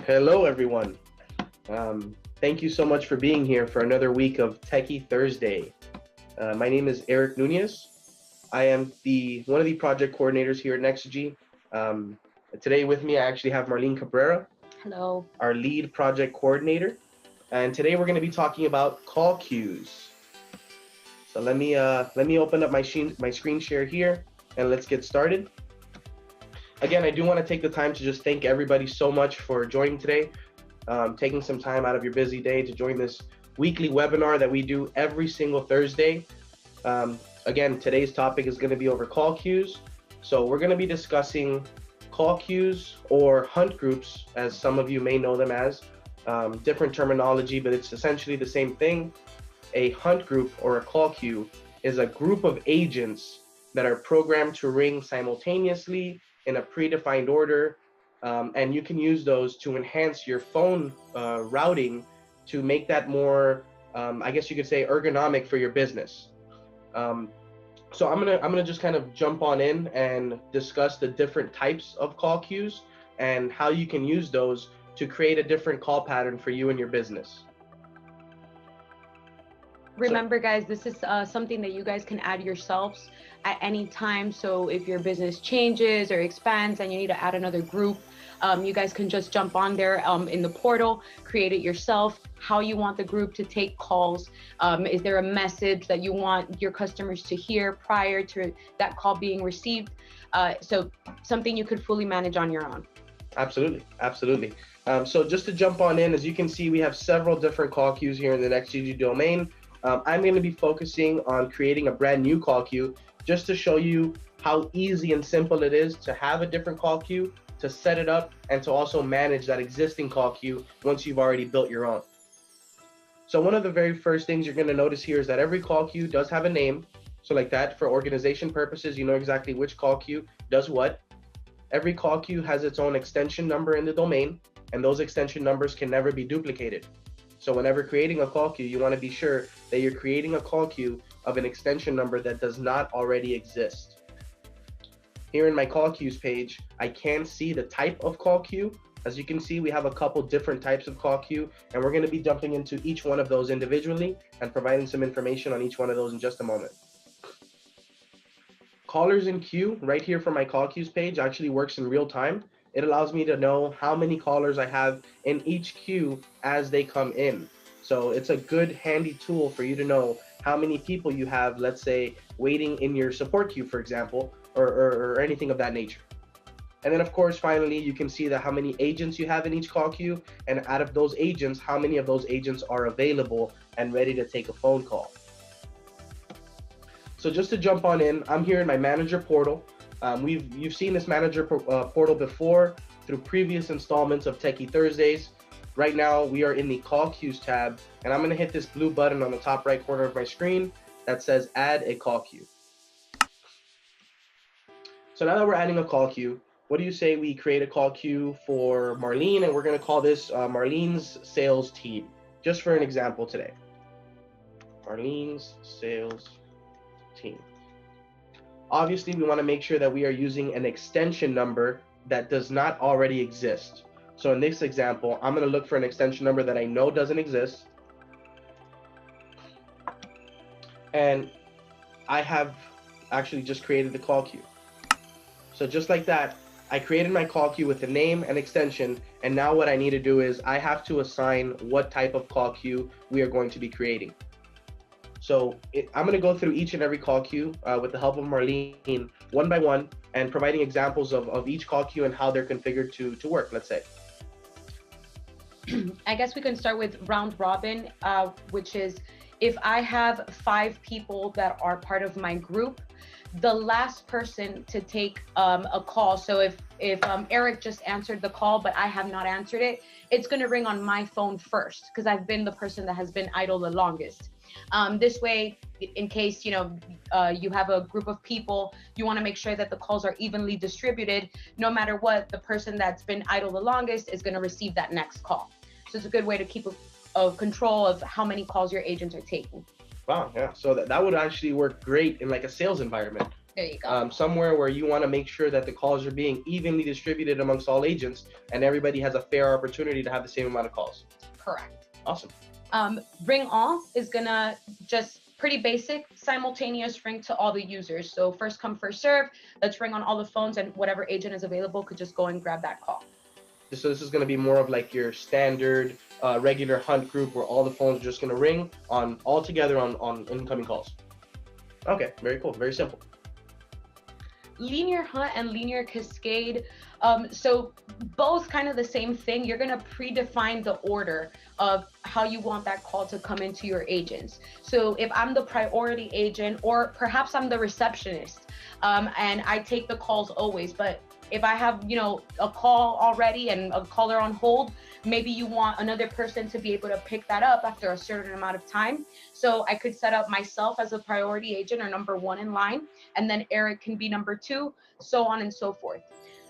Hello, everyone. Thank you so much for being here for another week of Techie Thursday. My name is Eric Nunez. I am one of the project coordinators here at NextG. Today with me, I actually have Marlene Cabrera. Hello. Our lead project coordinator. And today we're going to be talking about call queues. So let me open up my screen share here and let's get started. Again, I do want to take the time to just thank everybody so much for joining today, taking some time out of your busy day to join this weekly webinar that we do every single Thursday. Again, today's topic is going to be over call queues. So we're going to be discussing call queues or hunt groups, as some of you may know them as. Different terminology, but it's essentially the same thing. A hunt group or a call queue is a group of agents that are programmed to ring simultaneously in a predefined order, and you can use those to enhance your phone routing to make that more, I guess you could say, ergonomic for your business. So I'm gonna just kind of jump on in and discuss the different types of call queues and how you can use those to create a different call pattern for you and your business. Remember, guys, this is something that you guys can add yourselves at any time. So if your business changes or expands and you need to add another group, you guys can just jump on there in the portal, create it yourself, how you want the group to take calls. Is there a message that you want your customers to hear prior to that call being received? So something you could fully manage on your own. Absolutely, absolutely. So just to jump on in, as you can see, we have several different call queues here in the NextG domain. I'm going to be focusing on creating a brand new call queue just to show you how easy and simple it is to have a different call queue, to set it up, and to also manage that existing call queue once you've already built your own. So one of the very first things you're going to notice here is that every call queue does have a name. So like that, for organization purposes, you know exactly which call queue does what. Every call queue has its own extension number in the domain, and those extension numbers can never be duplicated. So whenever creating a call queue, you want to be sure that you're creating a call queue of an extension number that does not already exist. Here in my call queues page, I can see the type of call queue. As you can see, we have a couple different types of call queue, and we're going to be jumping into each one of those individually and providing some information on each one of those in just a moment. Callers in queue, right here from my call queues page, actually works in real time. It allows me to know how many callers I have in each queue as they come in. So it's a good handy tool for you to know how many people you have, let's say, waiting in your support queue, for example, or anything of that nature. And then of course, finally, you can see that how many agents you have in each call queue, and out of those agents, how many of those agents are available and ready to take a phone call. So just to jump on in, I'm here in my manager portal. You've seen this manager portal before through previous installments of Techie Thursdays. Right now, we are in the call queues tab, and I'm gonna hit this blue button on the top right corner of my screen that says add a call queue. So now that we're adding a call queue, what do you say we create a call queue for Marlene, and we're gonna call this Marlene's sales team, just for an example today. Marlene's sales team. Obviously, we want to make sure that we are using an extension number that does not already exist. So in this example, I'm going to look for an extension number that I know doesn't exist. And I have actually just created the call queue. So just like that, I created my call queue with the name and extension. And now what I need to do is I have to assign what type of call queue we are going to be creating. So I'm going to go through each and every call queue with the help of Marlene one by one and providing examples of each call queue and how they're configured to work, let's say. I guess we can start with round robin, which is if I have 5 people that are part of my group, the last person to take a call. So if Eric just answered the call, but I have not answered it, it's going to ring on my phone first because I've been the person that has been idle the longest. This way, in case, you have a group of people, you want to make sure that the calls are evenly distributed. No matter what, the person that's been idle the longest is going to receive that next call. So it's a good way to keep a control of how many calls your agents are taking. Wow, yeah. So that would actually work great in like a sales environment There you go. Somewhere where you want to make sure that the calls are being evenly distributed amongst all agents and everybody has a fair opportunity to have the same amount of calls. Correct. Awesome. Ring all is gonna just pretty basic, simultaneous ring to all the users. So first come, first serve. Let's ring on all the phones, and whatever agent is available could just go and grab that call. So this is going to be more of like your standard regular hunt group where all the phones are just going to ring on all together on incoming calls. Okay, very cool, very simple. Linear hunt and linear cascade, so both kind of the same thing. You're going to predefine the order of how you want that call to come into your agents. So if I'm the priority agent, or perhaps I'm the receptionist, and I take the calls always, but if I have, a call already and a caller on hold, maybe you want another person to be able to pick that up after a certain amount of time. So I could set up myself as a priority agent or number one in line, and then Eric can be number two, so on and so forth.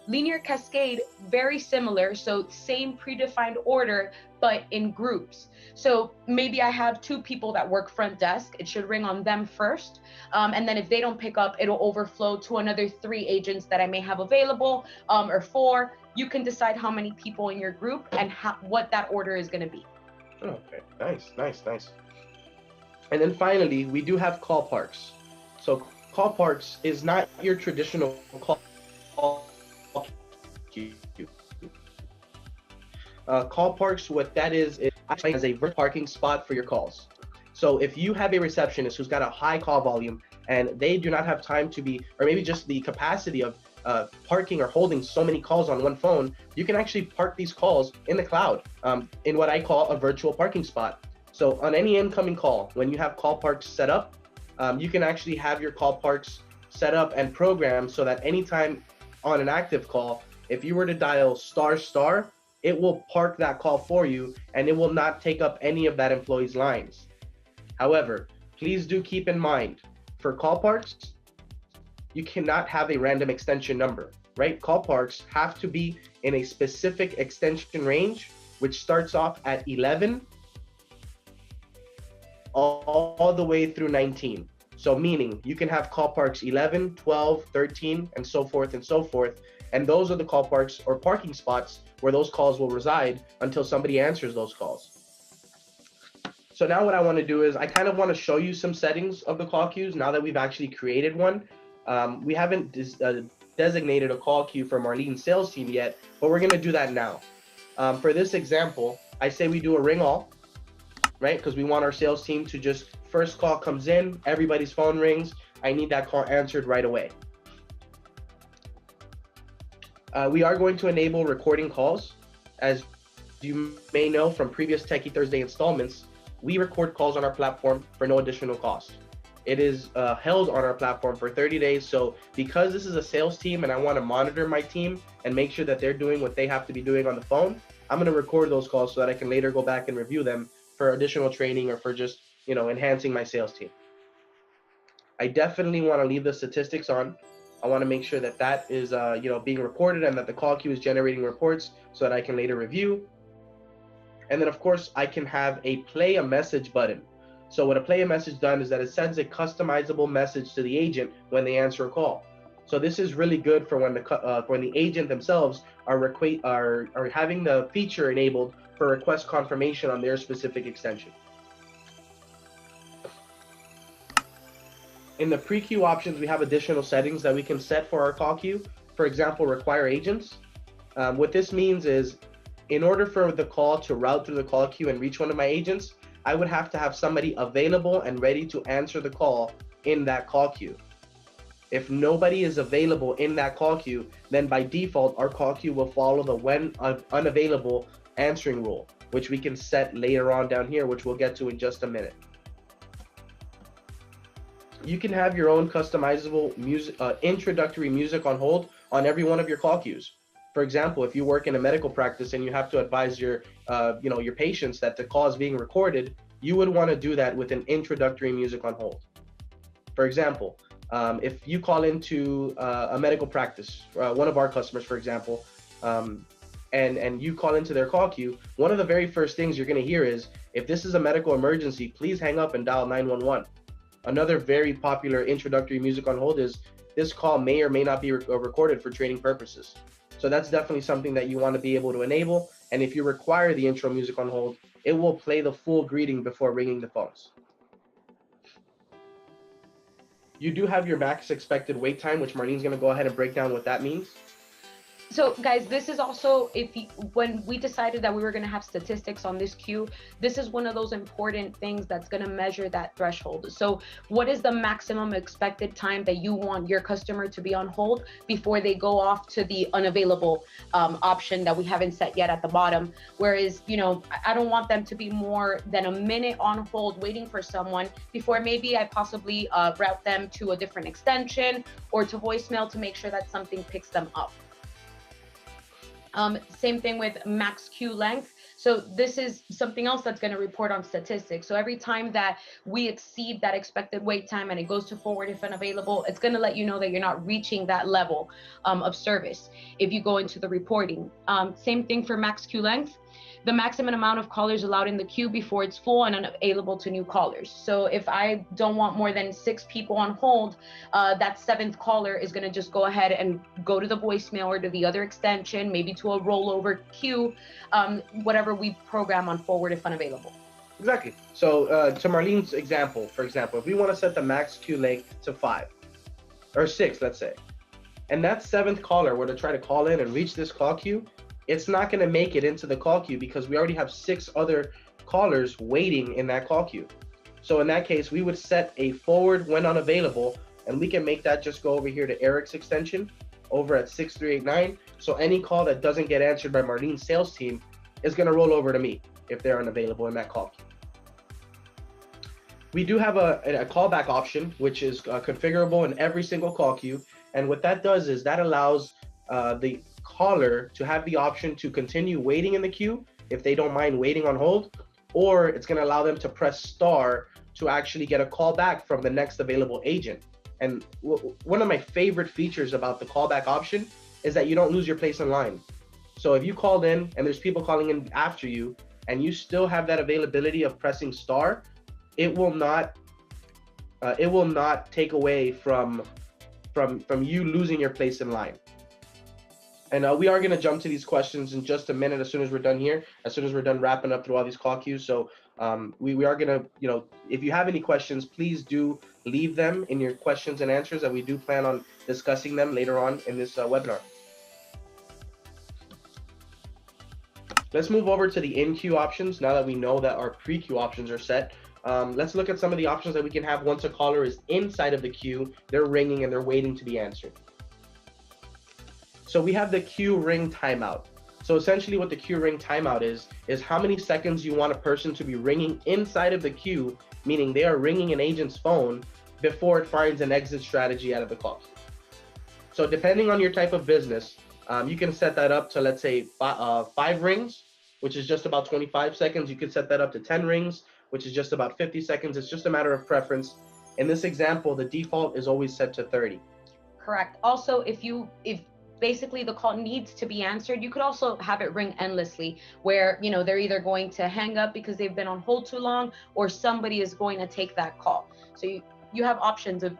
Linear cascade, very similar. So same predefined order, but in groups. So maybe I have two people that work front desk. It should ring on them first. And then if they don't pick up, it'll overflow to another 3 agents that I may have available, or 4. You can decide how many people in your group and what that order is going to be. Okay, nice. And then finally, we do have call parks. So call parks is not your traditional call queue. Call parks, what that is as a parking spot for your calls. So if you have a receptionist who's got a high call volume and they do not have time to be, or maybe just the capacity of parking or holding so many calls on one phone, you can actually park these calls in the cloud in what I call a virtual parking spot. So on any incoming call, when you have call parks set up, you can actually have your call parks set up and programmed so that anytime on an active call, if you were to dial ***, it will park that call for you and it will not take up any of that employee's lines. However, please do keep in mind, for call parks, you cannot have a random extension number, right? Call parks have to be in a specific extension range, which starts off at 11 all the way through 19. So meaning you can have call parks 11, 12, 13, and so forth and so forth. And those are the call parks or parking spots where those calls will reside until somebody answers those calls. So now what I want to do is I kind of want to show you some settings of the call queues now that we've actually created one. We haven't designated a call queue for Marlene's sales team yet, but we're going to do that now. For this example, I say we do a ring all, right? Because we want our sales team to just, first call comes in, everybody's phone rings, I need that call answered right away. We are going to enable recording calls. As you may know from previous Techie Thursday installments, we record calls on our platform for no additional cost. It is held on our platform for 30 days. So because this is a sales team and I want to monitor my team and make sure that they're doing what they have to be doing on the phone, I'm going to record those calls so that I can later go back and review them for additional training or for just, enhancing my sales team. I definitely want to leave the statistics on. I want to make sure that that is, being recorded and that the call queue is generating reports so that I can later review. And then of course I can have a play a message button. So what a play a message does is that it sends a customizable message to the agent when they answer a call. So this is really good for when the agent themselves are having the feature enabled for request confirmation on their specific extension. In the pre-queue options, we have additional settings that we can set for our call queue. For example, require agents. What this means is, in order for the call to route through the call queue and reach one of my agents, I would have to have somebody available and ready to answer the call in that call queue. If nobody is available in that call queue, then by default, our call queue will follow the when unavailable answering rule, which we can set later on down here, which we'll get to in just a minute. You can have your own customizable music, introductory music on hold on every one of your call queues. For example, if you work in a medical practice and you have to advise your patients that the call is being recorded, you would want to do that with an introductory music on hold. For example, if you call into a medical practice, one of our customers, for example, and you call into their call queue, one of the very first things you're going to hear is, if this is a medical emergency, please hang up and dial 911. Another very popular introductory music on hold is, this call may or may not be recorded for training purposes. So that's definitely something that you want to be able to enable. And if you require the intro music on hold, it will play the full greeting before ringing the phones. You do have your max expected wait time, which Marlene's going to go ahead and break down what that means. So guys, this is also, when we decided that we were going to have statistics on this queue, this is one of those important things that's going to measure that threshold. So what is the maximum expected time that you want your customer to be on hold before they go off to the unavailable option that we haven't set yet at the bottom? Whereas, you know, I don't want them to be more than a minute on hold waiting for someone before maybe I possibly route them to a different extension or to voicemail to make sure that something picks them up. Same thing with max queue length. So this is something else that's going to report on statistics. So every time that we exceed that expected wait time and it goes to forward if unavailable, it's going to let you know that you're not reaching that level of service if you go into the reporting. Same thing for max queue length. The maximum amount of callers allowed in the queue before it's full and unavailable to new callers. So if I don't want more than 6 people on hold, that 7th caller is going to just go ahead and go to the voicemail or to the other extension, maybe to a rollover queue, whatever we program on forward if unavailable. Exactly. So to Marlene's example, for example, if we want to set the max queue length to 5 or 6, let's say, and that 7th caller were to try to call in and reach this call queue, it's not going to make it into the call queue because we already have 6 other callers waiting in that call queue. So in that case, we would set a forward when unavailable, and we can make that just go over here to Eric's extension over at 6389. So any call that doesn't get answered by Marlene's sales team is going to roll over to me if they're unavailable in that call queue. We do have a callback option, which is configurable in every single call queue. And what that does is that allows the caller to have the option to continue waiting in the queue if they don't mind waiting on hold, or it's going to allow them to press star to actually get a call back from the next available agent. And one of my favorite features about the callback option is that you don't lose your place in line. So if you called in and there's people calling in after you and you still have that availability of pressing star, it will not take away from you losing your place in line. And we are going to jump to these questions in just a minute as soon as we're done here, as soon as we're done wrapping up through all these call queues. So we are going to, you know, if you have any questions, please do leave them in your questions and answers, and we do plan on discussing them later on in this webinar. Let's move over to the in-queue options now that we know that our pre-queue options are set. Let's look at some of the options that we can have once a caller is inside of the queue, they're ringing and they're waiting to be answered. So we have the queue ring timeout. So essentially what the queue ring timeout is how many seconds you want a person to be ringing inside of the queue, meaning they are ringing an agent's phone before it finds an exit strategy out of the call. So depending on your type of business, you can set that up to, let's say, 5 rings, which is just about 25 seconds. You can set that up to 10 rings, which is just about 50 seconds. It's just a matter of preference. In this example, the default is always set to 30. Correct. Also, if basically the call needs to be answered, you could also have it ring endlessly where, you know, they're either going to hang up because they've been on hold too long or somebody is going to take that call. So you have options of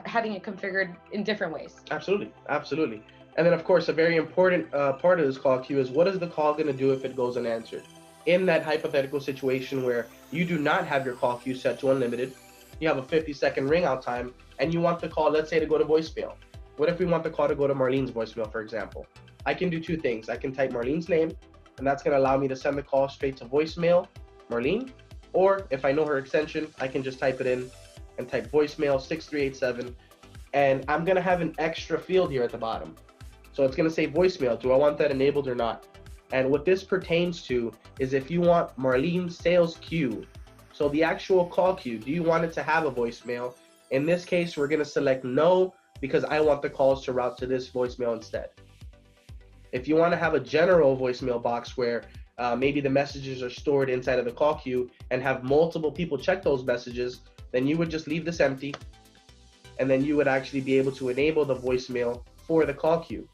having it configured in different ways. Absolutely. Absolutely. And then of course, a very important part of this call queue is what is the call going to do if it goes unanswered? In that hypothetical situation where you do not have your call queue set to unlimited, you have a 50-second ring out time and you want the call, let's say, to go to voicemail. What if we want the call to go to Marlene's voicemail, for example? I can do 2 things. I can type Marlene's name, and that's going to allow me to send the call straight to voicemail, Marlene. Or if I know her extension, I can just type it in and type voicemail 6387. And I'm going to have an extra field here at the bottom. So it's going to say voicemail. Do I want that enabled or not? And what this pertains to is if you want Marlene's sales queue. So the actual call queue, do you want it to have a voicemail? In this case, we're going to select no, because I want the calls to route to this voicemail instead. If you want to have a general voicemail box where maybe the messages are stored inside of the call queue and have multiple people check those messages, then you would just leave this empty, and then you would actually be able to enable the voicemail for the call queue.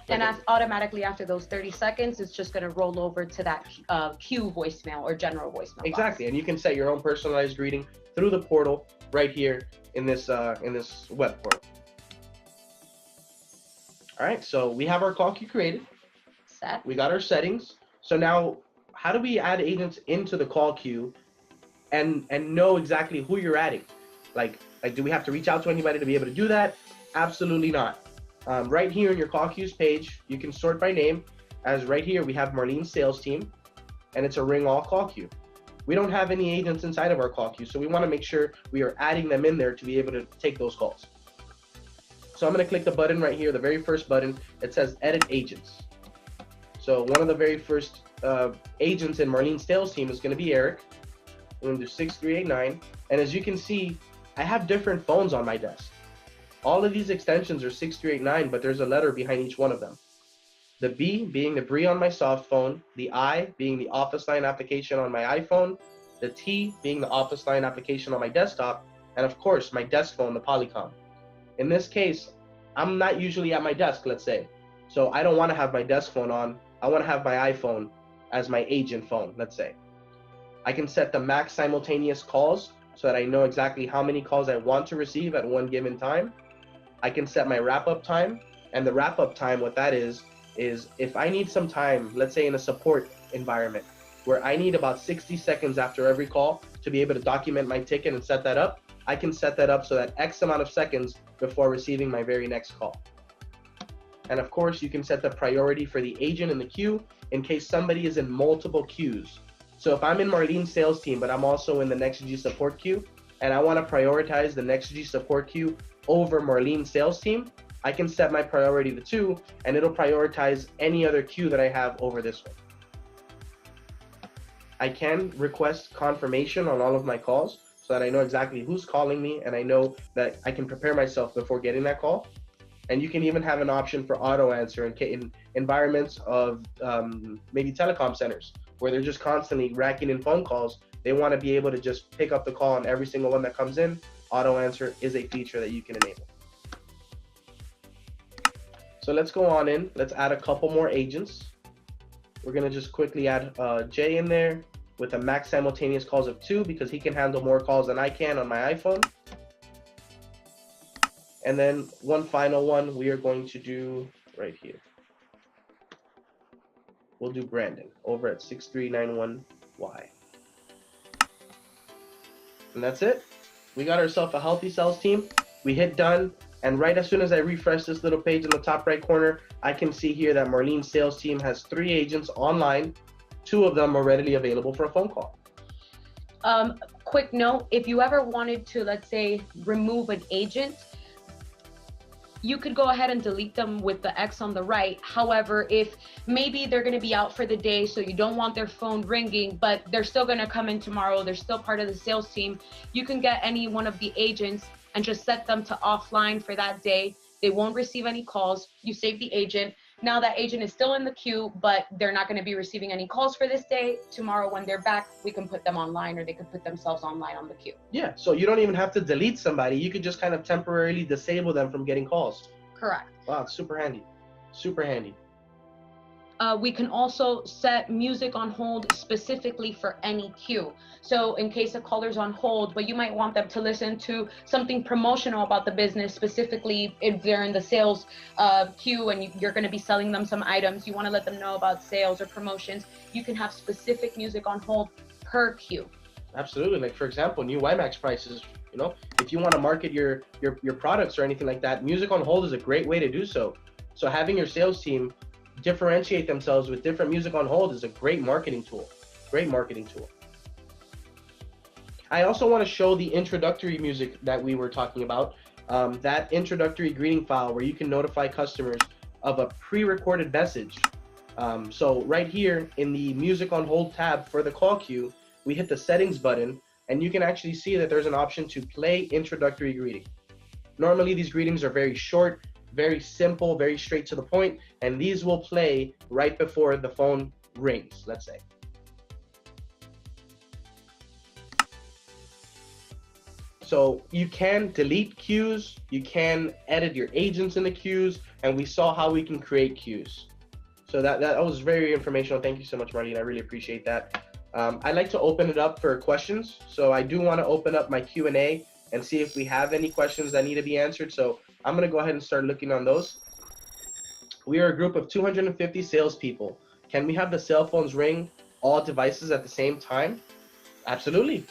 And automatically after those 30 seconds, it's just going to roll over to that queue voicemail or general voicemail Exactly, box. And you can set your own personalized greeting through the portal right here in this web portal. All right, so we have our call queue created. Set. We got our settings. So now, how do we add agents into the call queue and know exactly who you're adding? Like do we have to reach out to anybody to be able to do that? Absolutely not. Right here in your call queues page, you can sort by name. As right here, we have Marlene's sales team, and it's a ring all call queue. We don't have any agents inside of our call queue, so we want to make sure we are adding them in there to be able to take those calls. So I'm going to click the button right here, the very first button. It says Edit Agents. So one of the very first agents in Marlene's sales team is going to be Eric. We're going to do 6389. And as you can see, I have different phones on my desk. All of these extensions are 6389, but there's a letter behind each one of them. The B being the Bree on my soft phone, the I being the office line application on my iPhone, the T being the office line application on my desktop, and of course my desk phone, the Polycom. In this case, I'm not usually at my desk, let's say. So I don't want to have my desk phone on. I want to have my iPhone as my agent phone, let's say. I can set the max simultaneous calls so that I know exactly how many calls I want to receive at one given time. I can set my wrap-up time, and the wrap-up time, what that is if I need some time, let's say in a support environment, where I need about 60 seconds after every call to be able to document my ticket and set that up, I can set that up so that X amount of seconds before receiving my very next call. And of course, you can set the priority for the agent in the queue in case somebody is in multiple queues. So if I'm in Marlene's sales team, but I'm also in the NextG support queue, and I want to prioritize the NextG support queue over Marlene's sales team, I can set my priority to 2, and it'll prioritize any other queue that I have over this one. I can request confirmation on all of my calls so that I know exactly who's calling me, and I know that I can prepare myself before getting that call. And you can even have an option for auto answer in environments of maybe telecom centers where they're just constantly racking in phone calls. They want to be able to just pick up the call on every single one that comes in. Auto answer is a feature that you can enable. So let's go on in. Let's add a couple more agents. We're going to just quickly add Jay in there with a max simultaneous calls of 2 because he can handle more calls than I can on my iPhone. And then one final one we are going to do right here. We'll do Brandon over at 6391Y. And that's it. We got ourselves a healthy sales team. We hit done. And right as soon as I refresh this little page in the top right corner, I can see here that Marlene's sales team has 3 agents online. 2 of them are readily available for a phone call. Quick note, if you ever wanted to, let's say, remove an agent, you could go ahead and delete them with the X on the right. However, if maybe they're going to be out for the day, so you don't want their phone ringing, but they're still going to come in tomorrow, they're still part of the sales team, you can get any one of the agents and just set them to offline for that day. They won't receive any calls. You save the agent. Now that agent is still in the queue, but they're not going to be receiving any calls for this day. Tomorrow when they're back, we can put them online, or they could put themselves online on the queue. Yeah, so you don't even have to delete somebody. You could just kind of temporarily disable them from getting calls. Correct. Wow, it's super handy. Super handy. We can also set music on hold specifically for any queue. So in case a caller's on hold, but you might want them to listen to something promotional about the business, specifically if they're in the sales queue and you're going to be selling them some items, you want to let them know about sales or promotions, you can have specific music on hold per queue. Absolutely. Like for example, new WiMAX prices, you know, if you want to market your products or anything like that, music on hold is a great way to do so. So having your sales team differentiate themselves with different music on hold is a great marketing tool. Great marketing tool. I also want to show the introductory music that we were talking about. That introductory greeting file where you can notify customers of a pre-recorded message. So right here in the music on hold tab for the call queue, we hit the settings button and you can actually see that there's an option to play introductory greeting. Normally these greetings are very short, very simple, very straight to the point, and these will play right before the phone rings, let's say. So you can delete queues, you can edit your agents in the queues, and we saw how we can create queues. So that was very informational. Thank you so much, Marlene. I really appreciate that. I'd like to open it up for questions. So I do want to open up my Q&A and see if we have any questions that need to be answered. So I'm going to go ahead and start looking on those. We are a group of 250 salespeople. Can we have the cell phones ring all devices at the same time? Absolutely.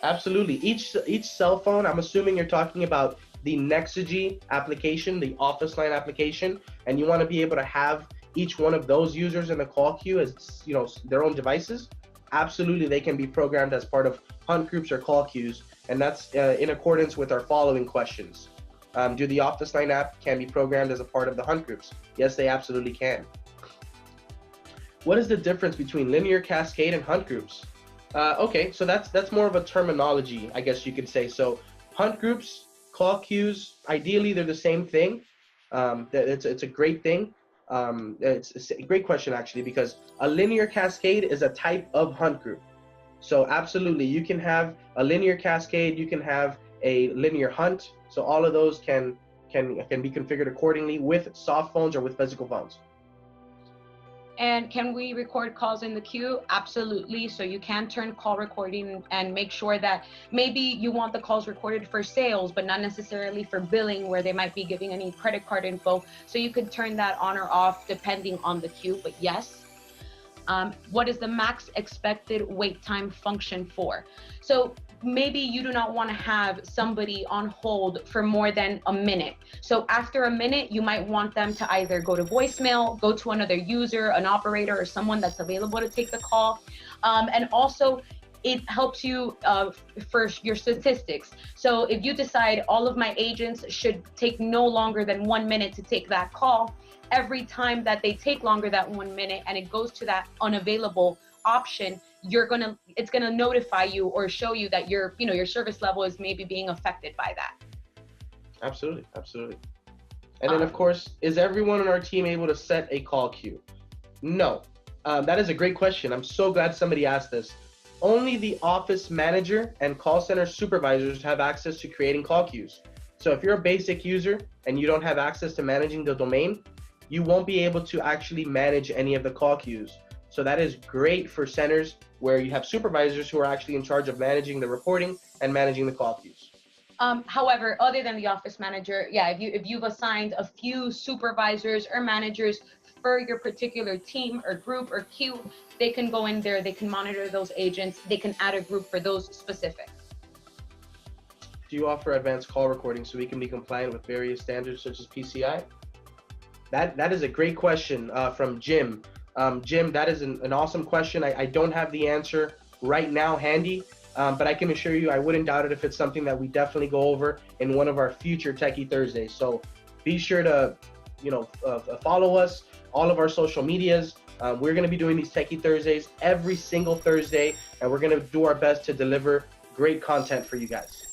Absolutely. Each cell phone, I'm assuming you're talking about the Nexigi application, the office line application, and you want to be able to have each one of those users in the call queue as, you know, their own devices. Absolutely, they can be programmed as part of hunt groups or call queues, and that's in accordance with our following questions. Do the office line app can be programmed as a part of the hunt groups? Yes, they absolutely can. What is the difference between linear, cascade, and hunt groups? Okay, so that's more of a terminology, I guess you could say. So hunt groups, call queues, ideally they're the same thing. It's a great thing. It's a great question actually, because a linear cascade is a type of hunt group. So absolutely, you can have a linear cascade, you can have a linear hunt. So all of those can be configured accordingly with soft phones or with physical phones. And can we record calls in the queue? Absolutely. So you can turn call recording and make sure that maybe you want the calls recorded for sales, but not necessarily for billing, where they might be giving any credit card info. So you could turn that on or off depending on the queue, but yes. What is the max expected wait time function for? So maybe you do not want to have somebody on hold for more than a minute. So after a minute, you might want them to either go to voicemail, go to another user, an operator, or someone that's available to take the call. And also, it helps you for your statistics. So if you decide all of my agents should take no longer than 1 minute to take that call, every time that they take longer than 1 minute and it goes to that unavailable option, it's gonna notify you or show you that your service level is maybe being affected by that. Absolutely, absolutely. And then of course, is everyone on our team able to set a call queue? No. That is a great question. I'm so glad somebody asked this. Only the office manager and call center supervisors have access to creating call queues. So if you're a basic user and you don't have access to managing the domain, you won't be able to actually manage any of the call queues. So that is great for centers where you have supervisors who are actually in charge of managing the reporting and managing the call queues. However, other than the office manager, yeah, if you've assigned a few supervisors or managers for your particular team or group or queue, they can go in there, they can monitor those agents, they can add a group for those specific. Do you offer advanced call recording so we can be compliant with various standards such as PCI? That is a great question from Jim. Jim, that is an awesome question. I don't have the answer right now handy, but I can assure you I wouldn't doubt it if it's something that we definitely go over in one of our future Techie Thursdays. So be sure to follow us, all of our social medias. We're going to be doing these Techie Thursdays every single Thursday, and we're going to do our best to deliver great content for you guys.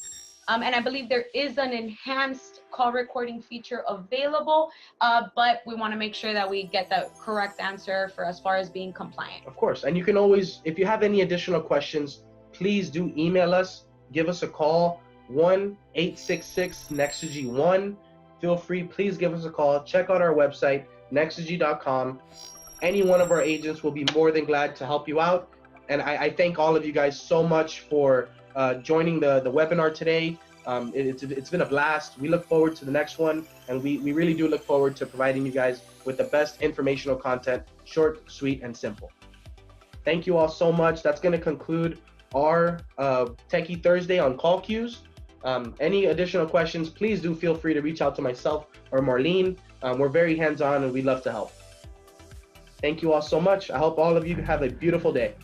And I believe there is an enhanced call recording feature available, but we want to make sure that we get the correct answer for as far as being compliant. Of course, and you can always, if you have any additional questions, please do email us, give us a call, 1-866-NEXIGY1. Feel free, please give us a call. Check out our website, nexigy.com. Any one of our agents will be more than glad to help you out. And I thank all of you guys so much for joining the webinar today. It's been a blast. We look forward to the next one, and we really do look forward to providing you guys with the best informational content, short, sweet, and simple. Thank you all so much. That's going to conclude our Techie Thursday on call queues. Any additional questions, please do feel free to reach out to myself or Marlene. We're very hands-on and we love to help. Thank you all so much. I hope all of you have a beautiful day.